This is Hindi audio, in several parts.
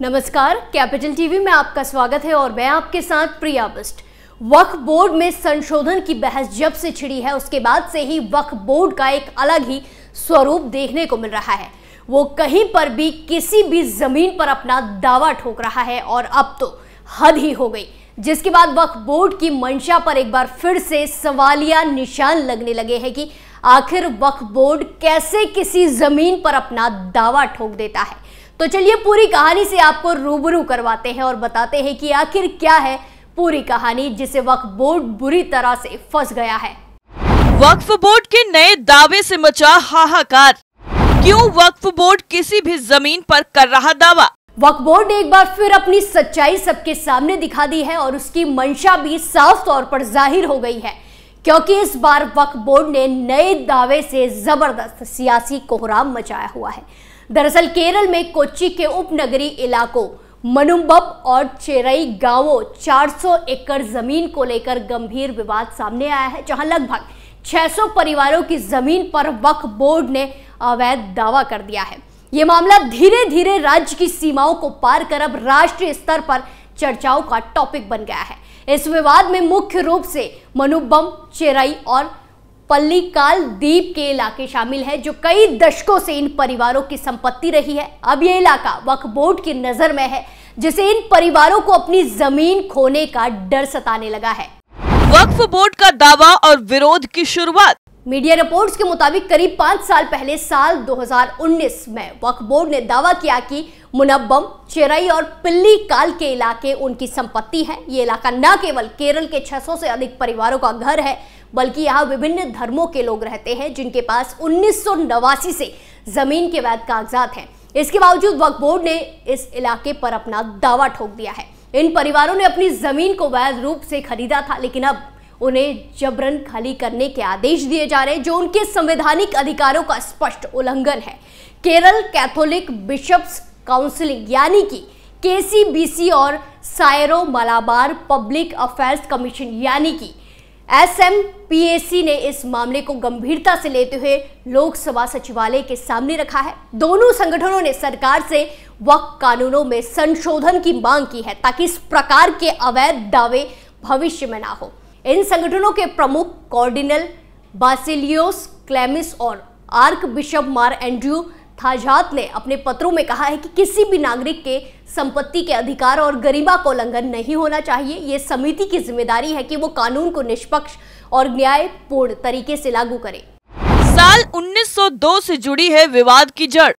नमस्कार, कैपिटल टीवी में आपका स्वागत है और मैं आपके साथ प्रिया बिष्ट। वक्फ बोर्ड में संशोधन की बहस जब से छिड़ी है उसके बाद से ही वक्फ बोर्ड का एक अलग ही स्वरूप देखने को मिल रहा है। वो कहीं पर भी किसी भी जमीन पर अपना दावा ठोक रहा है और अब तो हद ही हो गई, जिसके बाद वक्फ बोर्ड की मंशा पर एक बार फिर से सवालिया निशान लगने लगे हैं कि आखिर वक्फ बोर्ड कैसे किसी जमीन पर अपना दावा ठोक देता है। तो चलिए पूरी कहानी से आपको रूबरू करवाते हैं और बताते हैं कि आखिर क्या है पूरी कहानी जिसे वक्फ बोर्ड बुरी तरह से फंस गया है। वक्फ बोर्ड के नए दावे से मचा हाहाकार। क्यों वक्फ बोर्ड किसी भी जमीन पर कर रहा दावा? वक्फ बोर्ड ने एक बार फिर अपनी सच्चाई सबके सामने दिखा दी है और उसकी मंशा भी साफ तौर पर जाहिर हो गई है, क्योंकि इस बार वक्फ बोर्ड ने नए दावे से जबरदस्त सियासी कोहराम मचाया हुआ है। दरअसल केरल में कोच्चि के उपनगरीय इलाकों मनुम्बम और चेरई गांवों 400 एकड़ जमीन को लेकर गंभीर विवाद सामने आया है, जहां लगभग 600 परिवारों की जमीन पर वक्फ बोर्ड ने अवैध दावा कर दिया है। ये मामला धीरे धीरे राज्य की सीमाओं को पार कर अब राष्ट्रीय स्तर पर चर्चाओं का टॉपिक बन गया है। इस विवाद में मुख्य रूप से मनुम्बम, चेरई और पल्लीकाल द्वीप के इलाके शामिल हैं, जो कई दशकों से इन परिवारों की संपत्ति रही है। अब ये इलाका वक्फ बोर्ड की नजर में है, जिसे इन परिवारों को अपनी जमीन खोने का डर सताने लगा है। वक्फ बोर्ड का दावा और विरोध की शुरुआत। मीडिया रिपोर्ट्स के मुताबिक करीब 5 साल पहले साल 2019 में वक्फ बोर्ड ने दावा किया कि मुनब्बम, चेरई और पिल्लीकाल के इलाके उनकी संपत्ति है। ये इलाका न केवल केरल के 600 से अधिक परिवारों का घर है, बल्कि यहाँ विभिन्न धर्मों के लोग रहते हैं जिनके पास 1989 से जमीन के वैध कागजात हैं। इसके बावजूद वक्फ बोर्ड ने इस इलाके पर अपना दावा ठोक दिया है। इन परिवारों ने अपनी जमीन को वैध रूप से खरीदा था, लेकिन अब उन्हें जबरन खाली करने के आदेश दिए जा रहे हैं, जो उनके संवैधानिक अधिकारों का स्पष्ट उल्लंघन है। केरल कैथोलिक बिशप्स काउंसिल यानी कि KCBC और Syro Malabar public affairs commission यानी कि SMPAC ने इस मामले को गंभीरता से लेते हुए लोकसभा सचिवालय के सामने रखा है। दोनों संगठनों ने सरकार से वक्फ कानूनों में संशोधन की मांग की है, ताकि इस प्रकार के अवैध दावे भविष्य में ना हो। इन संगठनों के प्रमुख कार्डिनल बासिलियोस क्लेमिस और आर्क बिशप मार एंड्रयू थाजात ने अपने पत्रों में कहा है कि किसी भी नागरिक के संपत्ति के अधिकार और गरिमा का उल्लंघन नहीं होना चाहिए। ये समिति की जिम्मेदारी है कि वो कानून को निष्पक्ष और न्यायपूर्ण तरीके से लागू करे। साल 1902 से जुड़ी है विवाद की जड़।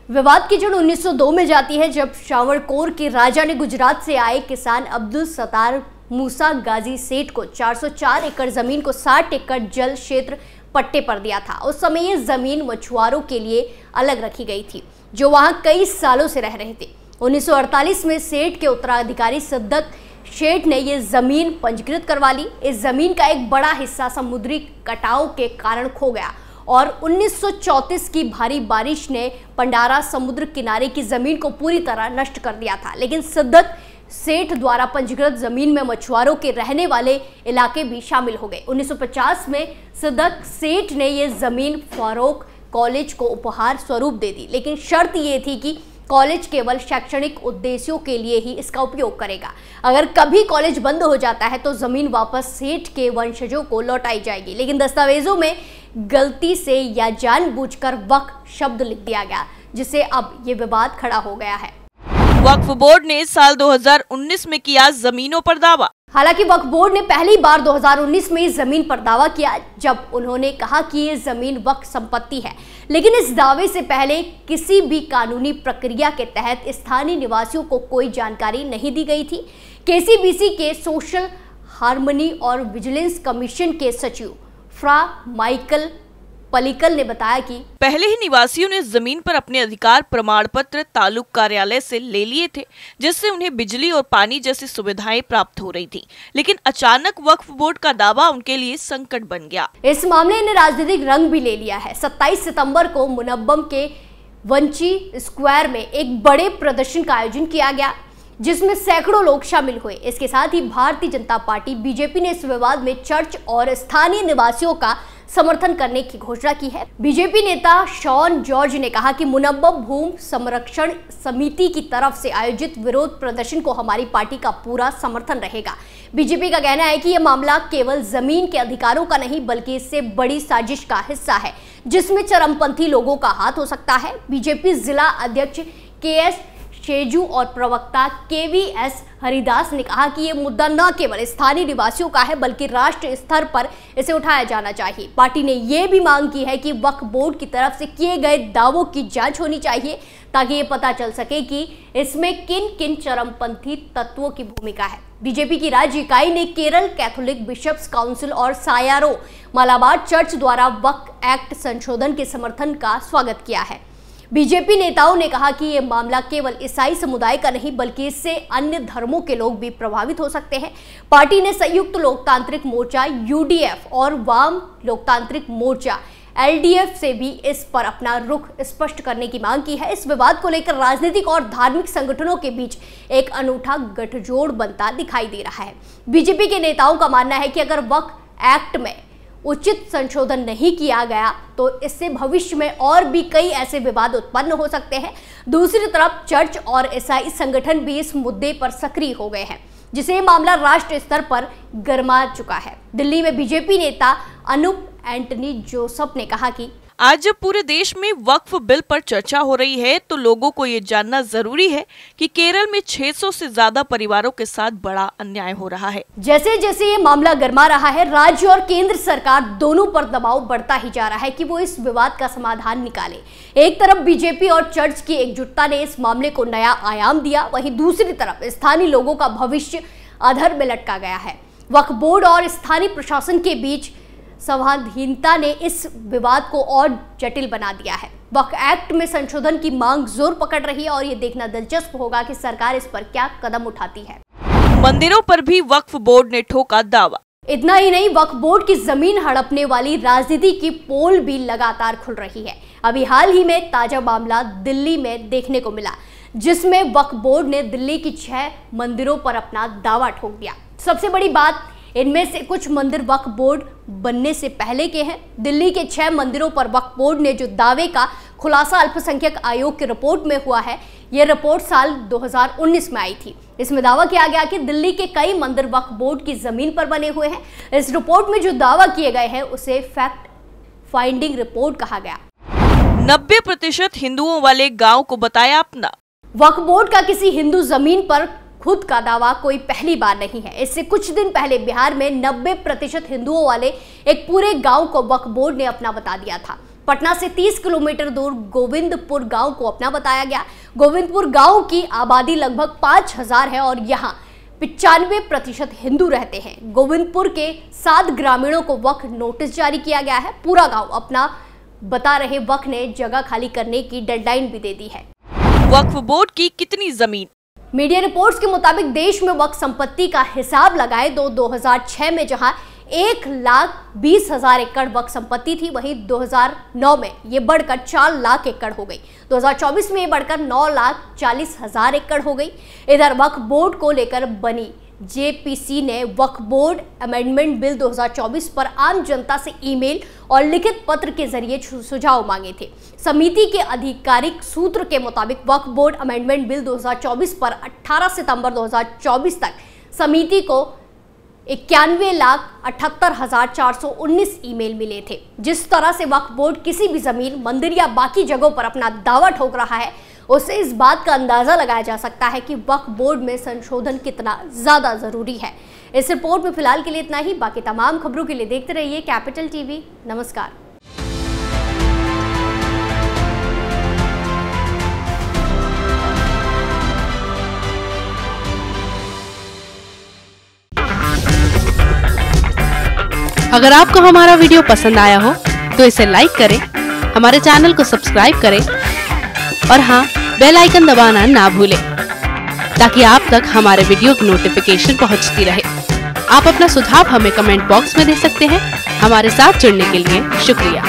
विवाद की जड़ 1902 में जाती है, जब शावरकोर के राजा ने गुजरात से आए किसान अब्दुल सत्तार मूसा गाजी सेठ को 404 एकड़ जमीन को 60 एकड़ जल क्षेत्र पट्टे पर दिया था। उस समय ये जमीन मछुआरों के लिए अलग रखी गई थी, जो वहां कई सालों से रह रहे थे। 1948 में सेठ के उत्तराधिकारी सिद्दत शेठ ने ये जमीन पंजीकृत करवा ली। इस जमीन का एक बड़ा हिस्सा समुद्री कटाव के कारण खो गया और 1934 की भारी बारिश ने पंडारा समुद्र किनारे की जमीन को पूरी तरह नष्ट कर दिया था। लेकिन सिद्दत सेठ द्वारा पंजीकृत जमीन में मछुआरों के रहने वाले इलाके भी शामिल हो गए। 1950 में सिद्दत सेठ ने यह जमीन फारूक कॉलेज को उपहार स्वरूप दे दी, लेकिन शर्त यह थी कि कॉलेज केवल शैक्षणिक उद्देश्यों के लिए ही इसका उपयोग करेगा। अगर कभी कॉलेज बंद हो जाता है तो जमीन वापस सेठ के वंशजों को लौटाई जाएगी। लेकिन दस्तावेजों में गलती से या जानबूझकर वक्फ शब्द लिख दिया गया, जिससे अब ये विवाद खड़ा हो गया है। वक्फ बोर्ड ने साल 2019 में किया जमीनों पर दावा। हालांकि वक्फ बोर्ड ने पहली बार 2019 में इस जमीन पर दावा किया, जब उन्होंने कहा कि ये जमीन वक्फ संपत्ति है। लेकिन इस दावे से पहले किसी भी कानूनी प्रक्रिया के तहत स्थानीय निवासियों को कोई जानकारी नहीं दी गई थी। KCBC के सोशल हार्मनी और विजिलेंस कमीशन के सचिव फ्रा माइकल पलिकल ने बताया कि पहले ही निवासियों ने जमीन पर अपने अधिकार प्रमाण पत्र तालुक कार्यालय से ले लिए थे, जिससे उन्हें बिजली और पानी जैसी सुविधाएं प्राप्त हो रही थी। लेकिन अचानक वक्फ बोर्ड का दावा उनके लिए संकट बन गया। इस मामले ने राजनीतिक रंग भी ले लिया है। 27 सितंबर को मुनब्बम के वंची स्क्वायर में एक बड़े प्रदर्शन का आयोजन किया गया, जिसमें सैकड़ों लोग शामिल हुए। इसके साथ ही भारतीय जनता पार्टी BJP ने इस विवाद में चर्च और स्थानीय निवासियों का समर्थन करने की घोषणा की है। बीजेपी नेता शॉन जॉर्ज ने कहा कि मुनव्वम भूमि संरक्षण समिति की तरफ से आयोजित विरोध प्रदर्शन को हमारी पार्टी का पूरा समर्थन रहेगा। बीजेपी का कहना है कि यह मामला केवल जमीन के अधिकारों का नहीं बल्कि इससे बड़ी साजिश का हिस्सा है जिसमें चरमपंथी लोगों का हाथ हो सकता है। बीजेपी जिला अध्यक्ष KS शेजू और प्रवक्ता KVS हरिदास ने कहा कि ये मुद्दा न केवल स्थानीय निवासियों का है बल्कि राष्ट्रीय स्तर पर इसे उठाया जाना चाहिए। पार्टी ने यह भी मांग की है कि वक्फ बोर्ड की तरफ से किए गए दावों की जांच होनी चाहिए ताकि ये पता चल सके कि इसमें किन किन चरमपंथी तत्वों की भूमिका है। बीजेपी की राज्य इकाई ने केरल कैथोलिक बिशप्स काउंसिल और सायारो मालाबार चर्च द्वारा वक्फ एक्ट संशोधन के समर्थन का स्वागत किया है। बीजेपी नेताओं ने कहा कि यह मामला केवल ईसाई समुदाय का नहीं बल्कि इससे अन्य धर्मों के लोग भी प्रभावित हो सकते हैं। पार्टी ने संयुक्त लोकतांत्रिक मोर्चा UDF और वाम लोकतांत्रिक मोर्चा LDF से भी इस पर अपना रुख स्पष्ट करने की मांग की है। इस विवाद को लेकर राजनीतिक और धार्मिक संगठनों के बीच एक अनूठा गठजोड़ बनता दिखाई दे रहा है। बीजेपी के नेताओं का मानना है कि अगर वक्फ एक्ट में उचित संशोधन नहीं किया गया तो इससे भविष्य में और भी कई ऐसे विवाद उत्पन्न हो सकते हैं। दूसरी तरफ चर्च और ईसाई संगठन भी इस मुद्दे पर सक्रिय हो गए हैं जिसे मामला राष्ट्रीय स्तर पर गरमा चुका है। दिल्ली में बीजेपी नेता अनूप एंटनी जोसेफ ने कहा कि आज जब पूरे देश में वक्फ बिल पर चर्चा हो रही है तो लोगों को ये जानना जरूरी है कि केरल में 600 से ज्यादा परिवारों के साथ बड़ा अन्याय हो रहा है। जैसे जैसे ये मामला गरमा रहा है राज्य और केंद्र सरकार दोनों पर दबाव बढ़ता ही जा रहा है कि वो इस विवाद का समाधान निकाले। एक तरफ बीजेपी और चर्च की एकजुटता ने इस मामले को नया आयाम दिया, वहीं दूसरी तरफ स्थानीय लोगों का भविष्य अधर में लटका गया है। वक्फ बोर्ड और स्थानीय प्रशासन के बीच संवादहीनता ने इस विवाद को और जटिल बना दिया है। वक्फ एक्ट में संशोधन की मांग जोर पकड़ रही है और ये देखना दिलचस्प होगा कि सरकार इस पर क्या कदम उठाती है। मंदिरों पर भी वक्फ बोर्ड ने ठोका दावा। इतना ही नहीं, वक्फ बोर्ड की जमीन हड़पने वाली राजनीति की पोल भी लगातार खुल रही है। अभी हाल ही में ताजा मामला दिल्ली में देखने को मिला जिसमें वक्फ बोर्ड ने दिल्ली की 6 मंदिरों पर अपना दावा ठोक दिया। सबसे बड़ी बात, इनमें से कुछ मंदिर वक्फ बोर्ड बनने से पहले के हैं। दिल्ली के 6 मंदिरों पर वक्फ बोर्ड ने जो दावे का खुलासा अल्पसंख्यक आयोग की रिपोर्ट में हुआ है, यह रिपोर्ट साल 2019 में आई थी। इसमें दावा किया गया कि दिल्ली के कई मंदिर वक्फ बोर्ड की जमीन पर बने हुए हैं। इस रिपोर्ट में जो दावा किए गए हैं उसे फैक्ट फाइंडिंग रिपोर्ट कहा गया। 90% हिंदुओं वाले गाँव को बताया अपना। वक्फ बोर्ड का किसी हिंदू जमीन पर खुद का दावा कोई पहली बार नहीं है। इससे कुछ दिन पहले बिहार में 90% हिंदुओं वाले एक पूरे गांव को वक्फ बोर्ड ने अपना बता दिया था। पटना से 30 किलोमीटर दूर गोविंदपुर गांव को अपना बताया गया। गोविंदपुर गांव की आबादी लगभग 5000 है और यहाँ 95% हिंदू रहते हैं। गोविंदपुर के 7 ग्रामीणों को वक्फ नोटिस जारी किया गया है। पूरा गाँव अपना बता रहे वक्फ ने जगह खाली करने की डेडलाइन भी दे दी है। वक्फ बोर्ड की कितनी जमीन? मीडिया रिपोर्ट्स के मुताबिक देश में वक्फ संपत्ति का हिसाब लगाए तो 2006 में जहां 1,20,000 एकड़ वक्फ संपत्ति थी, वहीं 2009 में ये बढ़कर 4 लाख एकड़ हो गई। 2024 में ये बढ़कर 9,40,000 एकड़ हो गई। इधर वक्फ बोर्ड को लेकर बनी JPC ने वक्फ बोर्ड अमेंडमेंट बिल 2024 पर आम जनता से ईमेल और लिखित पत्र के जरिए सुझाव मांगे थे। समिति के आधिकारिक सूत्र के मुताबिक वक्फ बोर्ड अमेंडमेंट बिल 2024 पर 18 सितंबर 2024 तक समिति को 91,78,419 ईमेल मिले थे। जिस तरह से वक्फ बोर्ड किसी भी जमीन, मंदिर या बाकी जगहों पर अपना दावा ठोक रहा है, उससे इस बात का अंदाजा लगाया जा सकता है कि वक्फ बोर्ड में संशोधन कितना ज्यादा जरूरी है। इस रिपोर्ट में फिलहाल के लिए इतना ही। बाकी तमाम खबरों के लिए देखते रहिए कैपिटल टीवी। नमस्कार। अगर आपको हमारा वीडियो पसंद आया हो तो इसे लाइक करें, हमारे चैनल को सब्सक्राइब करें और हाँ, बेल आइकन दबाना ना भूलें ताकि आप तक हमारे वीडियो की नोटिफिकेशन पहुंचती रहे। आप अपना सुझाव हमें कमेंट बॉक्स में दे सकते हैं। हमारे साथ जुड़ने के लिए शुक्रिया।